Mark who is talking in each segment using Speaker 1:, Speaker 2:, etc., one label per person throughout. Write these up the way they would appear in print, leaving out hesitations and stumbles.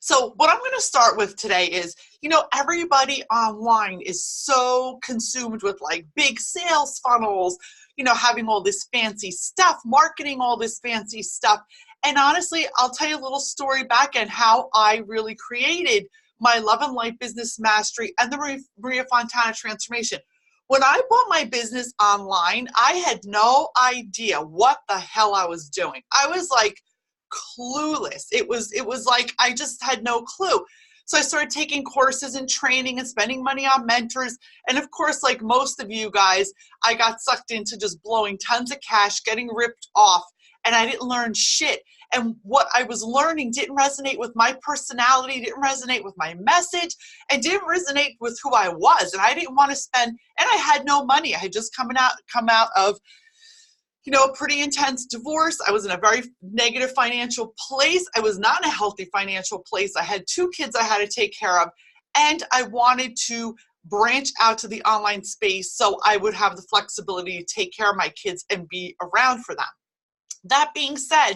Speaker 1: So what I'm going to start with today is, everybody online is so consumed with like big sales funnels, having all this fancy stuff, marketing all this fancy stuff. And honestly, I'll tell you a little story back and how I really created my Love and Life Business Mastery and the Maria Fontana Transformation. When I bought my business online, I had no idea what the hell I was doing. I was like clueless. It was like I just had no clue. So I started taking courses and training and spending money on mentors. And of course, like most of you guys, I got sucked into just blowing tons of cash, getting ripped off, and I didn't learn shit. And what I was learning didn't resonate with my personality, didn't resonate with my message, and didn't resonate with who I was. And I didn't want to spend, and I had no money. I had just come out of a pretty intense divorce. I was in a very negative financial place. I was not in a healthy financial place. I had 2 kids I had to take care of, and I wanted to branch out to the online space so I would have the flexibility to take care of my kids and be around for them. That being said,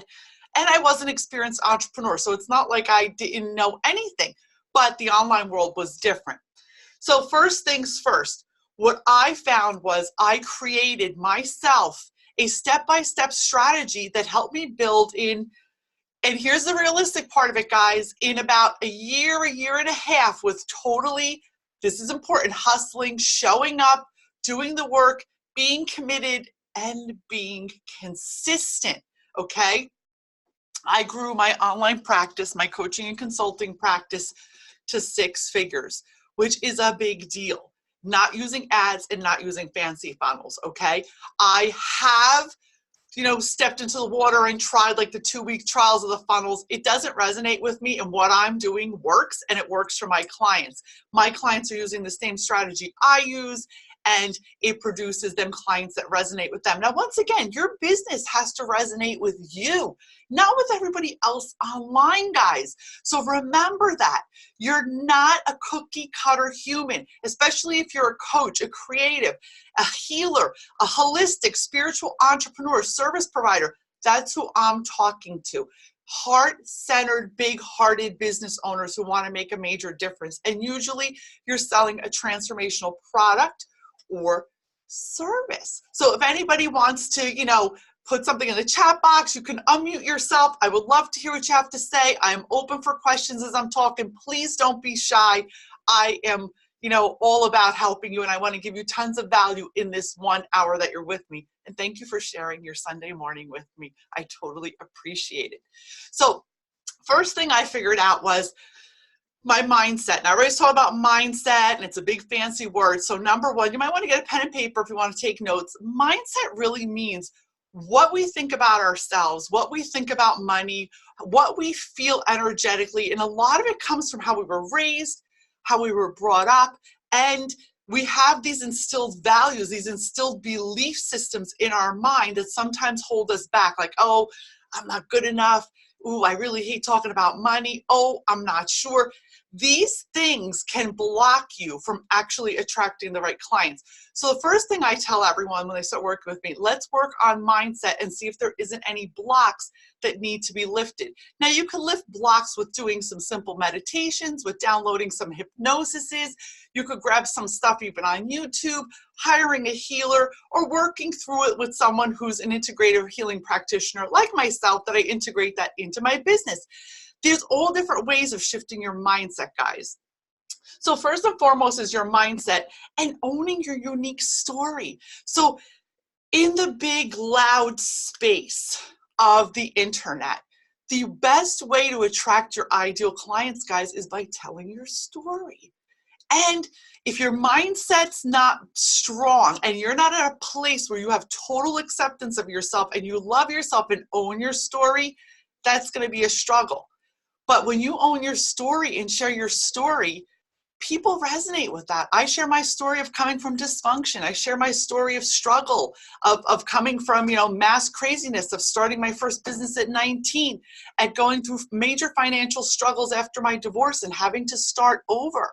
Speaker 1: and I was an experienced entrepreneur, so it's not like I didn't know anything, but the online world was different. So first things first, what I found was I created myself a step-by-step strategy that helped me build in, and here's the realistic part of it, guys, in about a year and a half with totally, this is important, hustling, showing up, doing the work, being committed, and being consistent, okay? I grew my online practice, my coaching and consulting practice to 6 figures, which is a big deal. Not using ads and not using fancy funnels, okay? I have, stepped into the water and tried like the 2-week trials of the funnels. It doesn't resonate with me, and what I'm doing works, and it works for my clients. My clients are using the same strategy I use, and it produces them clients that resonate with them. Now, once again, your business has to resonate with you, not with everybody else online, guys. So remember that. You're not a cookie cutter human, especially if you're a coach, a creative, a healer, a holistic, spiritual entrepreneur, service provider. That's who I'm talking to. Heart-centered, big-hearted business owners who want to make a major difference. And usually you're selling a transformational product or service. So if anybody wants to, put something in the chat box, you can unmute yourself. I would love to hear what you have to say. I'm open for questions as I'm talking. Please don't be shy. I am, all about helping you, and I want to give you tons of value in this 1 hour that you're with me. And thank you for sharing your Sunday morning with me. I totally appreciate it. So first thing I figured out was my mindset. Now, I always talk about mindset, and it's a big fancy word. So number 1, you might want to get a pen and paper if you want to take notes. Mindset really means what we think about ourselves, what we think about money, what we feel energetically. And a lot of it comes from how we were raised, how we were brought up, and we have these instilled values, these instilled belief systems in our mind that sometimes hold us back. Like, oh, I'm not good enough. Ooh, I really hate talking about money. Oh, I'm not sure. These things can block you from actually attracting the right clients. So the first thing I tell everyone when they start working with me, let's work on mindset and see if there isn't any blocks that need to be lifted. Now, you can lift blocks with doing some simple meditations, with downloading some hypnosises. You could grab some stuff even on YouTube, hiring a healer, or working through it with someone who's an integrative healing practitioner like myself that I integrate that into my business. There's all different ways of shifting your mindset, guys. So first and foremost is your mindset and owning your unique story. So in the big, loud space of the internet, the best way to attract your ideal clients, guys, is by telling your story. And if your mindset's not strong and you're not at a place where you have total acceptance of yourself and you love yourself and own your story, that's going to be a struggle. But when you own your story and share your story, people resonate with that. I share my story of coming from dysfunction. I share my story of struggle, of coming from, mass craziness, of starting my first business at 19, and going through major financial struggles after my divorce and having to start over,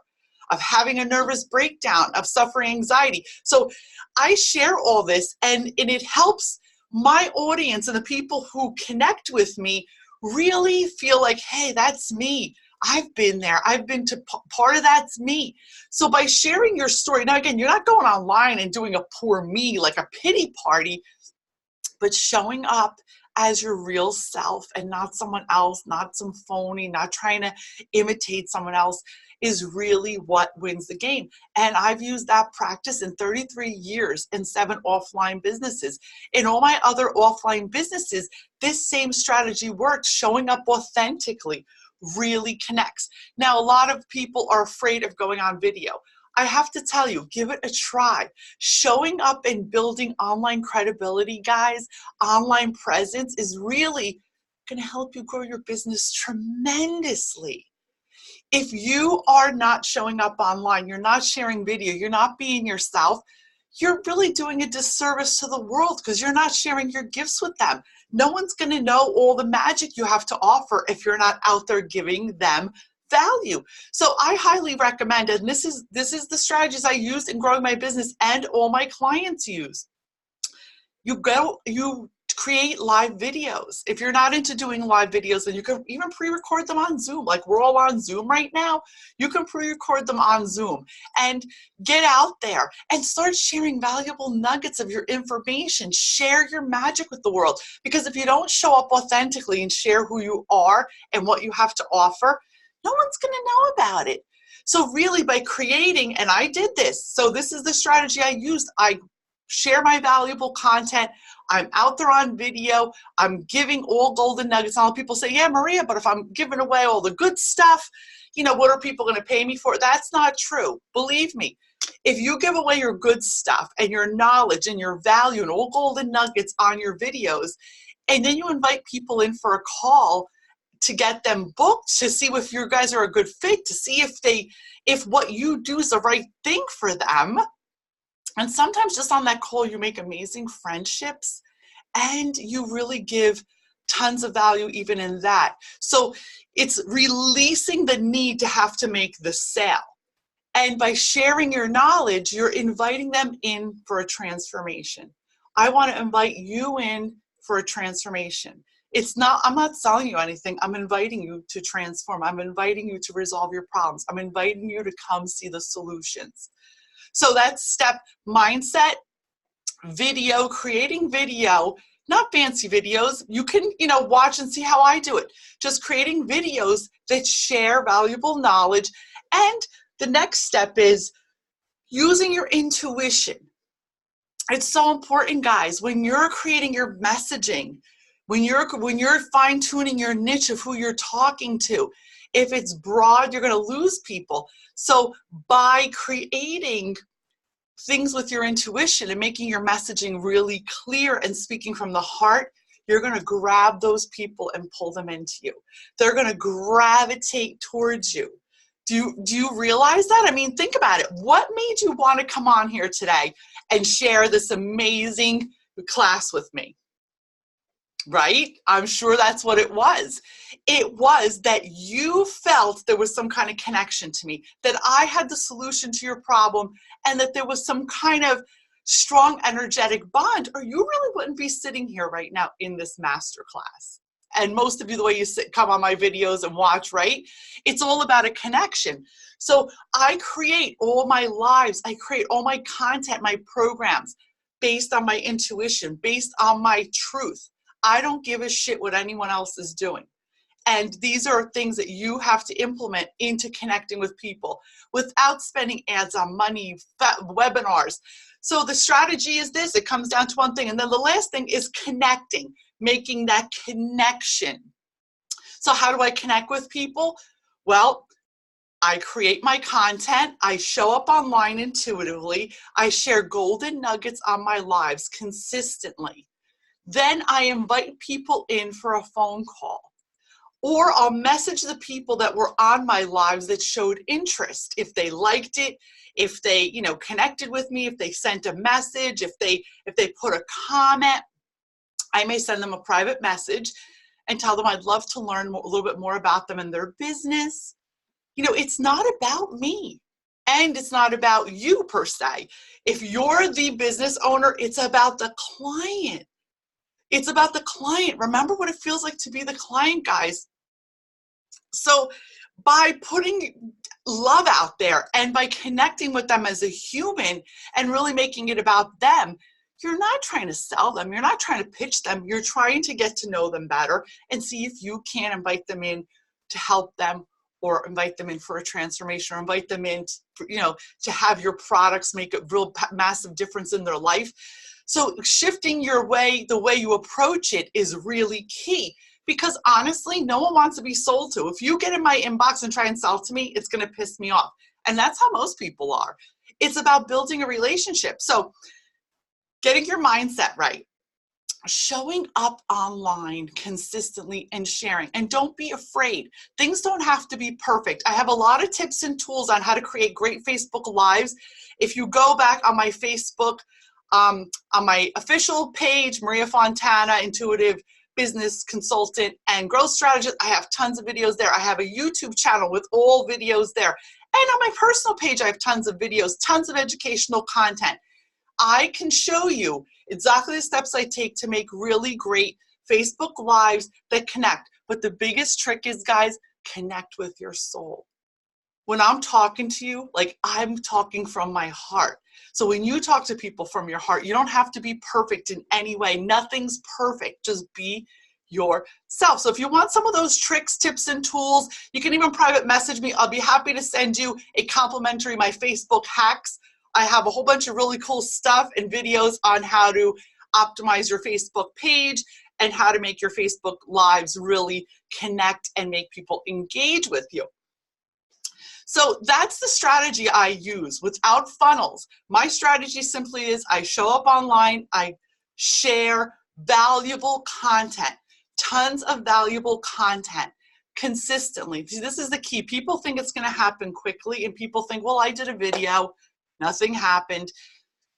Speaker 1: of having a nervous breakdown, of suffering anxiety. So I share all this, and it helps my audience and the people who connect with me really feel like, hey, that's me. I've been there. I've been to part of that's me. So by sharing your story, now again, you're not going online and doing a poor me, like a pity party, but showing up as your real self and not someone else, not some phony, not trying to imitate someone else is really what wins the game. And I've used that practice in 33 years in 7 offline businesses. In all my other offline businesses, this same strategy works. Showing up authentically really connects. Now, a lot of people are afraid of going on video. I have to tell you, give it a try. Showing up and building online credibility, guys, online presence is really going to help you grow your business tremendously. If you are not showing up online, you're not sharing video, you're not being yourself, you're really doing a disservice to the world because you're not sharing your gifts with them. No one's going to know all the magic you have to offer if you're not out there giving them value. So I highly recommend it. And this is the strategies I used in growing my business and all my clients use. You create live videos. If you're not into doing live videos, then you can even pre-record them on Zoom. Like we're all on Zoom right now. You can pre-record them on Zoom and get out there and start sharing valuable nuggets of your information. Share your magic with the world. Because if you don't show up authentically and share who you are and what you have to offer, no one's going to know about it. So really by creating, and I did this, so this is the strategy I used. I share my valuable content. I'm out there on video. I'm giving all golden nuggets. All people say, yeah, Maria, but if I'm giving away all the good stuff, what are people going to pay me for? That's not true. Believe me, if you give away your good stuff and your knowledge and your value and all golden nuggets on your videos, and then you invite people in for a call to get them booked, to see if you guys are a good fit, to see if what you do is the right thing for them. And sometimes just on that call, you make amazing friendships and you really give tons of value even in that. So it's releasing the need to have to make the sale. And by sharing your knowledge, you're inviting them in for a transformation. I want to invite you in for a transformation. I'm not selling you anything. I'm inviting you to transform. I'm inviting you to resolve your problems. I'm inviting you to come see the solutions. So that's step mindset, video, creating video, not fancy videos. You can, watch and see how I do it. Just creating videos that share valuable knowledge. And the next step is using your intuition. It's so important, guys, when you're creating your messaging, when you're fine-tuning your niche of who you're talking to. If it's broad, you're going to lose people. So by creating things with your intuition and making your messaging really clear and speaking from the heart, you're going to grab those people and pull them into you. They're going to gravitate towards you. Do you realize that? I mean, think about it. What made you want to come on here today and share this amazing class with me? Right? I'm sure that's what it was. It was that you felt there was some kind of connection to me, that I had the solution to your problem, and that there was some kind of strong energetic bond, or you really wouldn't be sitting here right now in this masterclass. And most of you, the way you come on my videos and watch, right? It's all about a connection. So I create all my lives, I create all my content, my programs based on my intuition, based on my truth. I don't give a shit what anyone else is doing. And these are things that you have to implement into connecting with people without spending ads on money, webinars. So the strategy is this. It comes down to one thing. And then the last thing is connecting, making that connection. So how do I connect with people? Well, I create my content. I show up online intuitively. I share golden nuggets on my lives consistently. Then I invite people in for a phone call. Or I'll message the people that were on my lives that showed interest. If they liked it, if they, connected with me, if they sent a message, if they put a comment, I may send them a private message and tell them I'd love to learn a little bit more about them and their business. It's not about me. And it's not about you per se. If you're the business owner, it's about the client. It's about the client. Remember what it feels like to be the client, guys. So by putting love out there and by connecting with them as a human and really making it about them, you're not trying to sell them. You're not trying to pitch them. You're trying to get to know them better and see if you can invite them in to help them, or invite them in for a transformation, or invite them in to have your products make a real massive difference in their life. So shifting the way you approach it is really key, because honestly, no one wants to be sold to. If you get in my inbox and try and sell to me, it's going to piss me off. And that's how most people are. It's about building a relationship. So getting your mindset right, showing up online consistently and sharing, and don't be afraid. Things don't have to be perfect. I have a lot of tips and tools on how to create great Facebook Lives. If you go back on my Facebook, on my official page, Maria Fontana, Intuitive Business Consultant and Growth Strategist, I have tons of videos there. I have a YouTube channel with all videos there. And on my personal page, I have tons of videos, tons of educational content. I can show you exactly the steps I take to make really great Facebook Lives that connect. But the biggest trick is, guys, connect with your soul. When I'm talking to you, like, I'm talking from my heart. So when you talk to people from your heart, you don't have to be perfect in any way. Nothing's perfect. Just be yourself. So if you want some of those tricks, tips, and tools, you can even private message me. I'll be happy to send you a complimentary My Facebook Hacks. I have a whole bunch of really cool stuff and videos on how to optimize your Facebook page and how to make your Facebook Lives really connect and make people engage with you. So that's the strategy I use without funnels. My strategy simply is I show up online, I share valuable content, tons of valuable content consistently. This is the key. People think it's going to happen quickly, and people think, well, I did a video, nothing happened.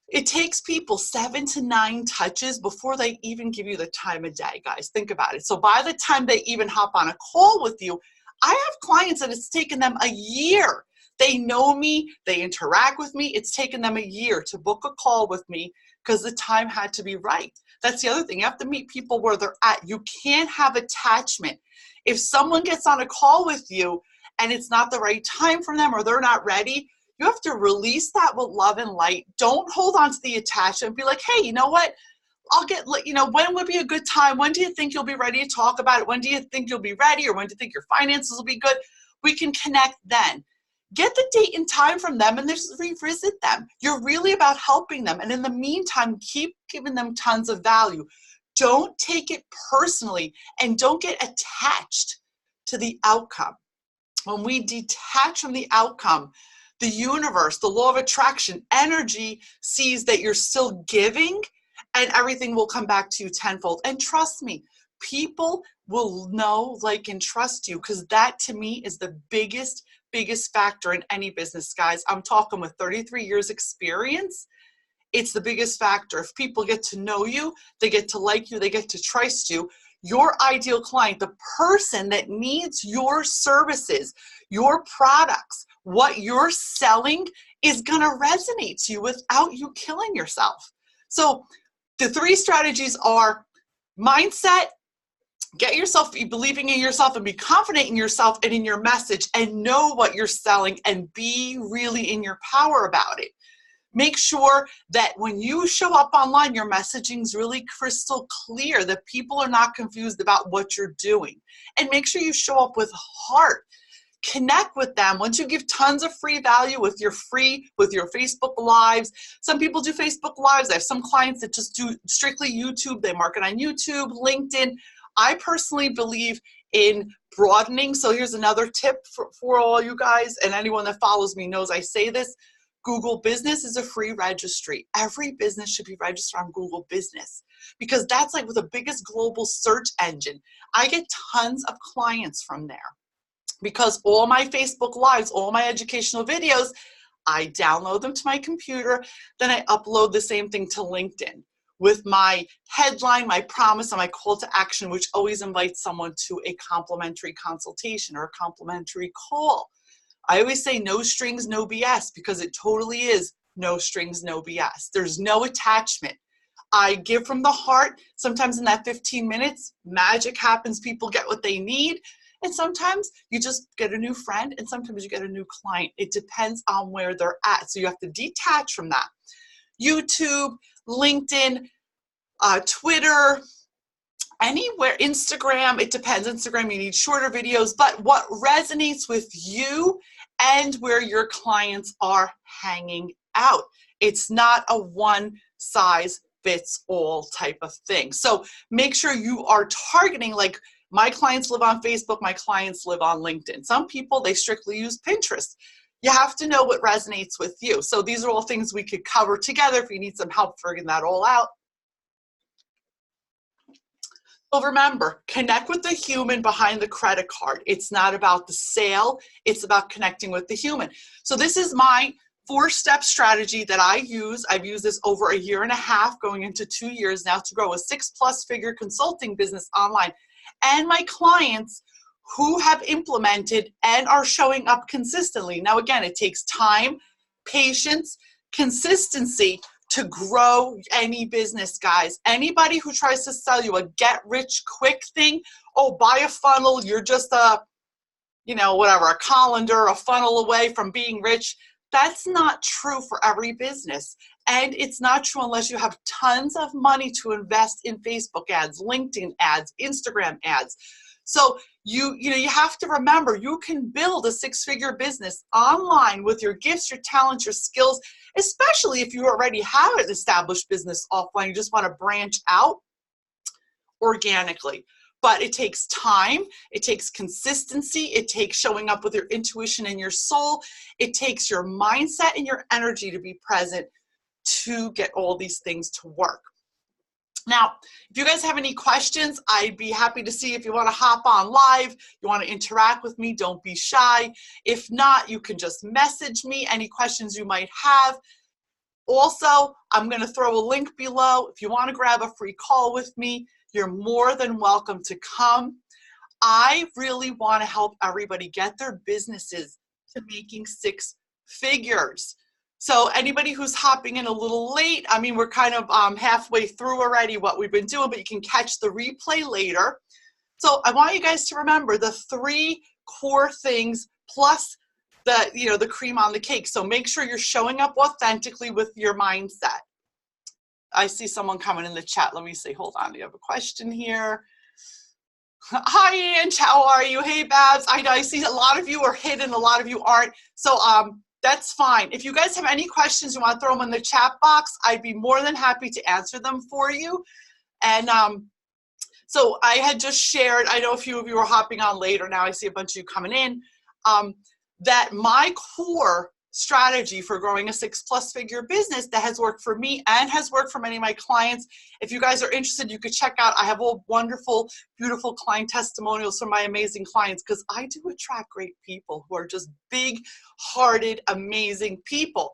Speaker 1: It takes people 7 to 9 touches before they even give you the time of day, guys. Think about it. So by the time they even hop on a call with you, I have clients that it's taken them a year. They know me, they interact with me. It's taken them a year to book a call with me because the time had to be right. That's the other thing. You have to meet people where they're at. You can't have attachment. If someone gets on a call with you and it's not the right time for them or they're not ready, you have to release that with love and light. Don't hold on to the attachment. Be like, hey, you know what? When would be a good time? When do you think you'll be ready to talk about it? When do you think you'll be ready? Or when do you think your finances will be good? We can connect then. Get the date and time from them and just revisit them. You're really about helping them. And in the meantime, keep giving them tons of value. Don't take it personally and don't get attached to the outcome. When we detach from the outcome, the universe, the law of attraction, energy sees that you're still giving, and everything will come back to you tenfold. And trust me, people will know, like, and trust you, because that to me is the biggest factor in any business, guys. I'm talking with 33 years experience. It's the biggest factor. If people get to know you, they get to like you, they get to trust you, your ideal client, the person that needs your services, your products, what you're selling is going to resonate to you without you killing yourself. So the 3 strategies are mindset, get yourself believing in yourself and be confident in yourself and in your message and know what you're selling and be really in your power about it. Make sure that when you show up online, your messaging is really crystal clear, that people are not confused about what you're doing. And make sure you show up with heart. Connect with them. Once you give tons of free value with your Facebook Lives. Some people do Facebook Lives. I have some clients that just do strictly YouTube. They market on YouTube, LinkedIn. I personally believe in broadening. So here's another tip for all you guys, and anyone that follows me knows I say this. Google Business is a free registry. Every business should be registered on Google Business because that's like the biggest global search engine. I get tons of clients from there because all my Facebook Lives, all my educational videos, I download them to my computer, then I upload the same thing to LinkedIn with my headline, my promise, and my call to action, which always invites someone to a complimentary consultation or a complimentary call. I always say no strings, no BS, because it totally is no strings, no BS. There's no attachment. I give from the heart. Sometimes in that 15 minutes, magic happens. People get what they need. And sometimes you just get a new friend, and sometimes you get a new client. It depends on where they're at. So you have to detach from that. YouTube, LinkedIn, Twitter, anywhere, Instagram, it depends. Instagram, you need shorter videos, but what resonates with you and where your clients are hanging out. It's not a one size fits all type of thing. So make sure you are targeting, like my clients live on Facebook, my clients live on LinkedIn. Some people, they strictly use Pinterest. You have to know what resonates with you. So these are all things we could cover together if you need some help figuring that all out. So remember, connect with the human behind the credit card. It's not about the sale, it's about connecting with the human. So this is my 4-step strategy that I use. I've used this over a year and a half, going into 2 years now, to grow a 6+ figure consulting business online. And my clients who have implemented and are showing up consistently. Now again, it takes time, patience, consistency to grow any business, guys. Anybody who tries to sell you a get rich quick thing, oh, buy a funnel, you're just a, whatever, a colander, a funnel away from being rich. That's not true for every business. And it's not true unless you have tons of money to invest in Facebook ads, LinkedIn ads, Instagram ads. So you have to remember, you can build a 6-figure business online with your gifts, your talents, your skills, especially if you already have an established business offline. You just want to branch out organically. But it takes time, it takes consistency, it takes showing up with your intuition and your soul, it takes your mindset and your energy to be present to get all these things to work. Now, if you guys have any questions, I'd be happy to see if you want to hop on live, you want to interact with me, don't be shy. If not, you can just message me any questions you might have. Also, I'm going to throw a link below. If you want to grab a free call with me, you're more than welcome to come. I really want to help everybody get their businesses to making 6 figures. So anybody who's hopping in a little late, I mean, we're kind of halfway through already what we've been doing, but you can catch the replay later. So I want you guys to remember the 3 core things plus the cream on the cake. So make sure you're showing up authentically with your mindset. I see someone coming in the chat. Let me see. Hold on. Do you have a question here? Hi, Ange. How are you? Hey, Babs. I see a lot of you are hidden. A lot of you aren't. So that's fine. If you guys have any questions, you want to throw them in the chat box, I'd be more than happy to answer them for you. And so I had just shared, I know a few of you are hopping on later now, I see a bunch of you coming in, that my core strategy for growing a 6+ figure business that has worked for me and has worked for many of my clients. If you guys are interested, you could check out, I have all wonderful, beautiful client testimonials from my amazing clients, because I do attract great people who are just big-hearted, amazing people.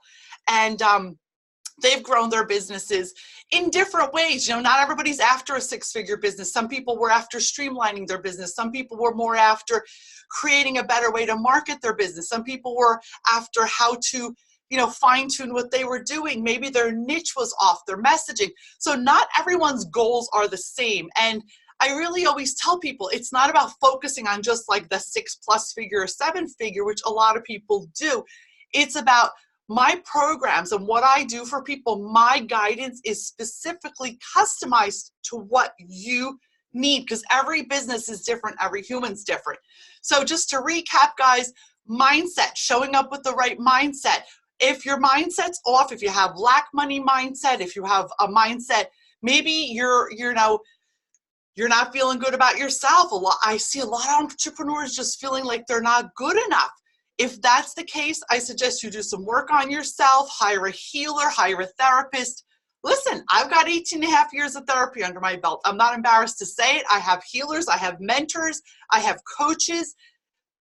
Speaker 1: And they've grown their businesses in different ways. Not everybody's after a 6-figure business. Some people were after streamlining their business. Some people were more after creating a better way to market their business. Some people were after how to, fine-tune what they were doing. Maybe their niche was off, their messaging. So not everyone's goals are the same. And I really always tell people it's not about focusing on just like the 6+ figure or 7-figure, which a lot of people do. It's about my programs and what I do for people. My guidance is specifically customized to what you need, because every business is different, every human's different. So just to recap, guys, mindset, showing up with the right mindset. If your mindset's off, if you have lack money mindset, if you have a mindset, maybe you're not feeling good about yourself. I see a lot of entrepreneurs just feeling like they're not good enough. If that's the case, I suggest you do some work on yourself, hire a healer, hire a therapist. Listen, I've got 18.5 years of therapy under my belt. I'm not embarrassed to say it. I have healers, I have mentors, I have coaches.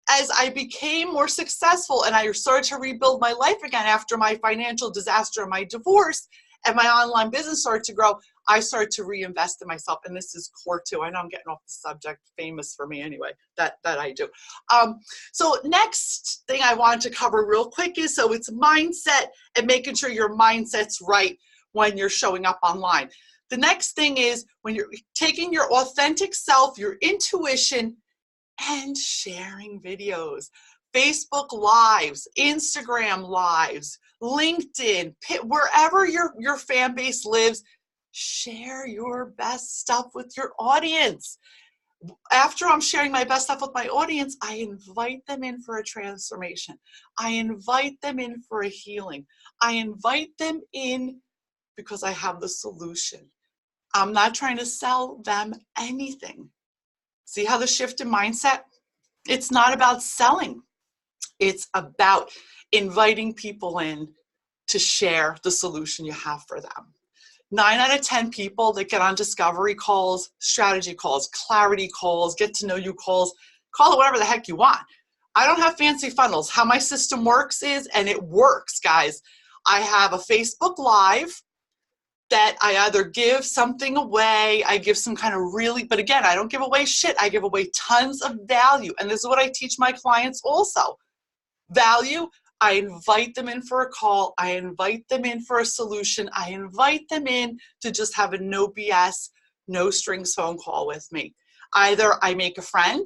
Speaker 1: As I became more successful and I started to rebuild my life again after my financial disaster and my divorce, and my online business started to grow, I started to reinvest in myself. And this is core too. I know I'm getting off the subject, famous for me anyway, that I do. So next thing I wanted to cover real quick is, so it's mindset and making sure your mindset's right when you're showing up online. The next thing is when you're taking your authentic self, your intuition, and sharing videos. Facebook Lives, Instagram Lives, LinkedIn, wherever your fan base lives, share your best stuff with your audience. After I'm sharing my best stuff with my audience, I invite them in for a transformation. I invite them in for a healing. I invite them in because I have the solution. I'm not trying to sell them anything. See how the shift in mindset? It's not about selling. It's about inviting people in to share the solution you have for them. 9 out of 10 people that get on discovery calls, strategy calls, clarity calls, get to know you calls, call it whatever the heck you want. I don't have fancy funnels. How my system works is, and it works, guys, I have a Facebook Live that I either give something away, I give some kind of really, but again, I don't give away shit. I give away tons of value. And this is what I teach my clients also. Value, I invite them in for a call. I invite them in for a solution. I invite them in to just have a no BS, no strings phone call with me. Either I make a friend,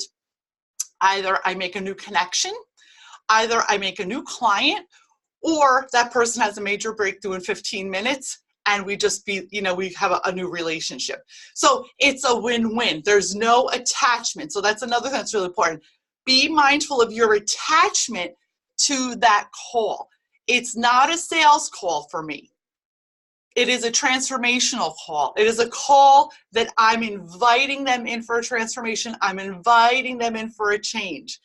Speaker 1: either I make a new connection, either I make a new client, or that person has a major breakthrough in 15 minutes and we just we have a new relationship. So it's a win-win. There's no attachment. So that's another thing that's really important. Be mindful of your attachment to that call. It's not a sales call for me. It is a transformational call. It is a call that I'm inviting them in for a transformation. I'm inviting them in for a change.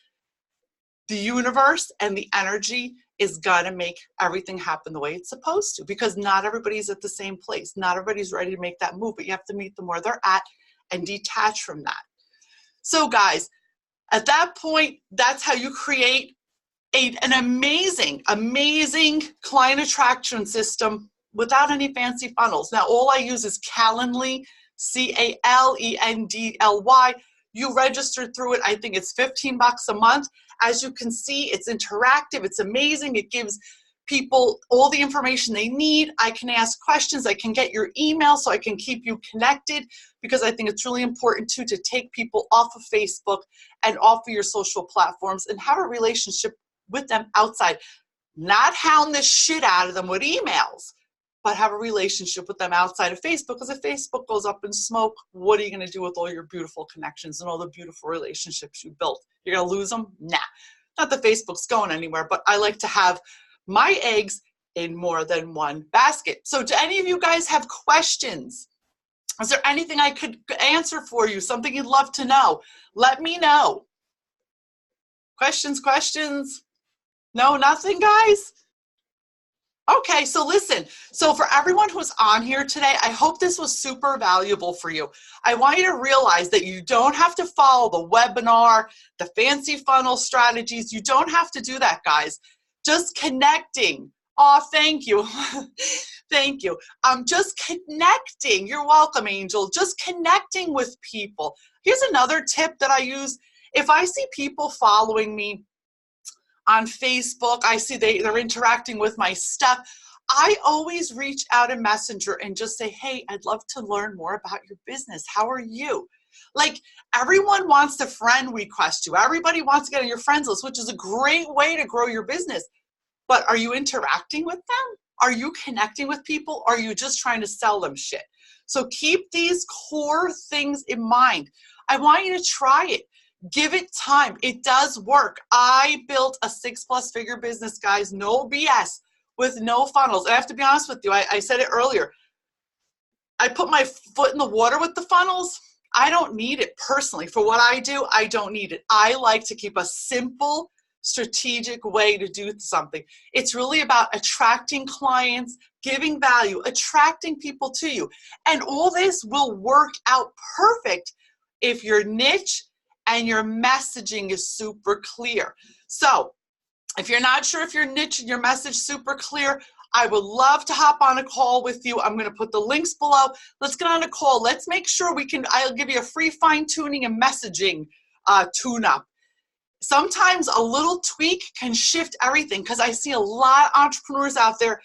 Speaker 1: The universe and the energy is gonna make everything happen the way it's supposed to, because not everybody's at the same place. Not everybody's ready to make that move, but you have to meet them where they're at and detach from that. So guys, at that point, that's how you create an amazing, amazing client attraction system without any fancy funnels. Now, all I use is Calendly, Calendly. You register through it. I think it's $15 a month. As you can see, it's interactive. It's amazing. It gives people all the information they need. I can ask questions. I can get your email so I can keep you connected, because I think it's really important too to take people off of Facebook and off of your social platforms and have a relationship with them outside. Not hound the shit out of them with emails, but have a relationship with them outside of Facebook, because if Facebook goes up in smoke, what are you going to do with all your beautiful connections and all the beautiful relationships you built? You're going to lose them? Nah. Not that Facebook's going anywhere, but I like to have my eggs in more than one basket. So do any of you guys have questions? Is there anything I could answer for you? Something you'd love to know? Let me know. Questions? No, nothing, guys? Okay, so listen. So for everyone who's on here today, I hope this was super valuable for you. I want you to realize that you don't have to follow the webinar, the fancy funnel strategies. You don't have to do that, guys. Just connecting. Oh, thank you. Thank you. Just connecting. You're welcome, Angel. Just connecting with people. Here's another tip that I use. If I see people following me on Facebook, I see they're interacting with my stuff, I always reach out in Messenger and just say, hey, I'd love to learn more about your business. How are you? Like, everyone wants to friend request you. Everybody wants to get on your friends list, which is a great way to grow your business. But are you interacting with them? Are you connecting with people? Or are you just trying to sell them shit? So keep these core things in mind. I want you to try it. Give it time. It does work. I built a 6+ figure business, guys, no BS, with no funnels. And I have to be honest with you, I said it earlier. I put my foot in the water with the funnels. I don't need it personally. For what I do, I don't need it. I like to keep a simple, strategic way to do something. It's really about attracting clients, giving value, attracting people to you. And all this will work out perfect if your niche and your messaging is super clear. So if you're not sure if your niche and your message super clear, I would love to hop on a call with you. I'm going to put the links below. Let's get on a call. Let's make sure I'll give you a free fine-tuning and messaging tune-up. Sometimes a little tweak can shift everything, because I see a lot of entrepreneurs out there,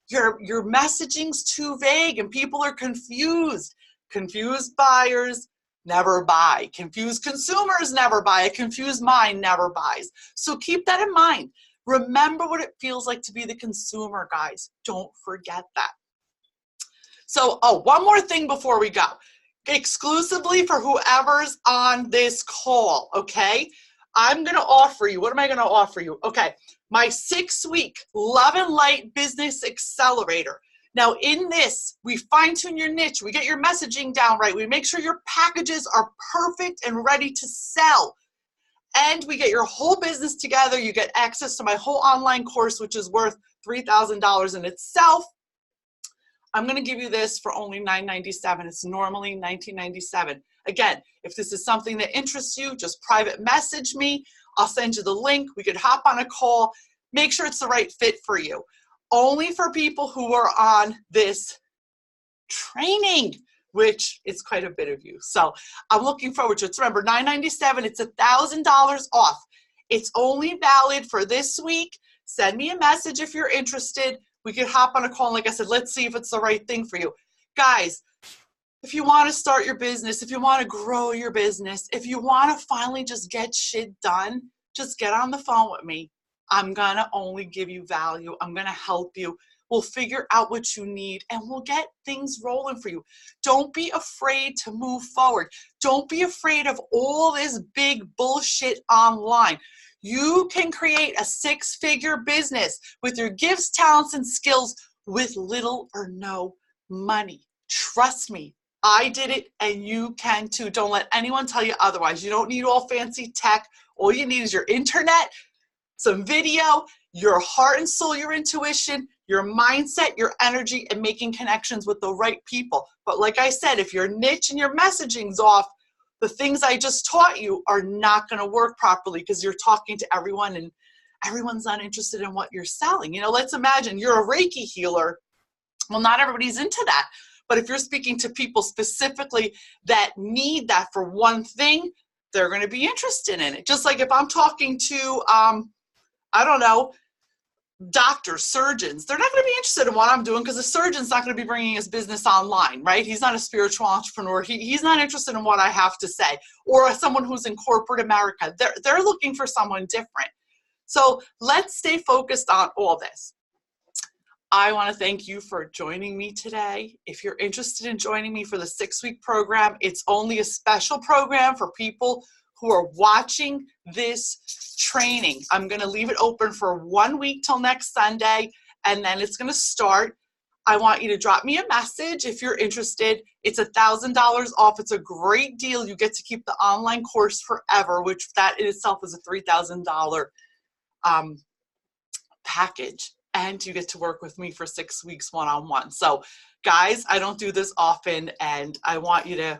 Speaker 1: your messaging's too vague and people are confused. Confused buyers never buy. Confused consumers never buy. A confused mind never buys. So keep that in mind. Remember what it feels like to be the consumer, guys. Don't forget that. So, one more thing before we go. Exclusively for whoever's on this call, okay? I'm going to offer you, what am I going to offer you? Okay, my 6-week Love and Light Business Accelerator. Now in this, we fine tune your niche, we get your messaging down right, we make sure your packages are perfect and ready to sell, and we get your whole business together. You get access to my whole online course, which is worth $3,000 in itself. I'm going to give you this for only $997. It's normally $1997. Again, if this is something that interests you, just private message me. I'll send you the link. We could hop on a call. Make sure it's the right fit for you. Only for people who are on this training, which is quite a bit of you. So I'm looking forward to it. So remember, $997. It's $1,000 off. It's only valid for this week. Send me a message if you're interested. We could hop on a call, and like I said, let's see if it's the right thing for you. Guys, if you want to start your business, if you want to grow your business, if you want to finally just get shit done, just get on the phone with me. I'm going to only give you value. I'm going to help you. We'll figure out what you need, and we'll get things rolling for you. Don't be afraid to move forward. Don't be afraid of all this big bullshit online. You can create a 6-figure business with your gifts, talents, and skills with little or no money. Trust me, I did it, and you can too. Don't let anyone tell you otherwise. You don't need all fancy tech. All you need is your internet, some video, your heart and soul, your intuition, your mindset, your energy, and making connections with the right people. But like I said, if your niche and your messaging's off, the things I just taught you are not going to work properly because you're talking to everyone and everyone's not interested in what you're selling. You know, let's imagine you're a Reiki healer. Well, not everybody's into that. But if you're speaking to people specifically that need that for one thing, they're going to be interested in it. Just like if I'm talking to, I don't know, doctors, surgeons, they're not going to be interested in what I'm doing because the surgeon's not going to be bringing his business online, right? He's not a spiritual entrepreneur. He's not interested in what I have to say. Or someone who's in corporate America. They're looking for someone different. So let's stay focused on all this. I want to thank you for joining me today. If you're interested in joining me for the 6-week program, it's only a special program for people who are watching this training. I'm going to leave it open for 1 week till next Sunday, and then it's going to start. I want you to drop me a message if you're interested. It's $1,000 off. It's a great deal. You get to keep the online course forever, which that in itself is a $3,000 package. And you get to work with me for 6 weeks one-on-one. So guys, I don't do this often, and I want you to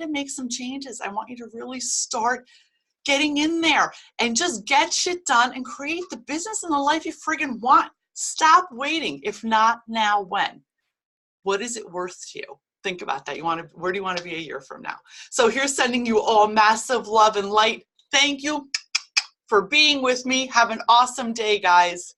Speaker 1: make some changes. I want you to really start getting in there and just get shit done and create the business and the life you friggin' want. Stop waiting. If not now, when? What is it worth to you? Think about that. Where do you want to be a year from now? So here's sending you all massive love and light. Thank you for being with me. Have an awesome day, guys.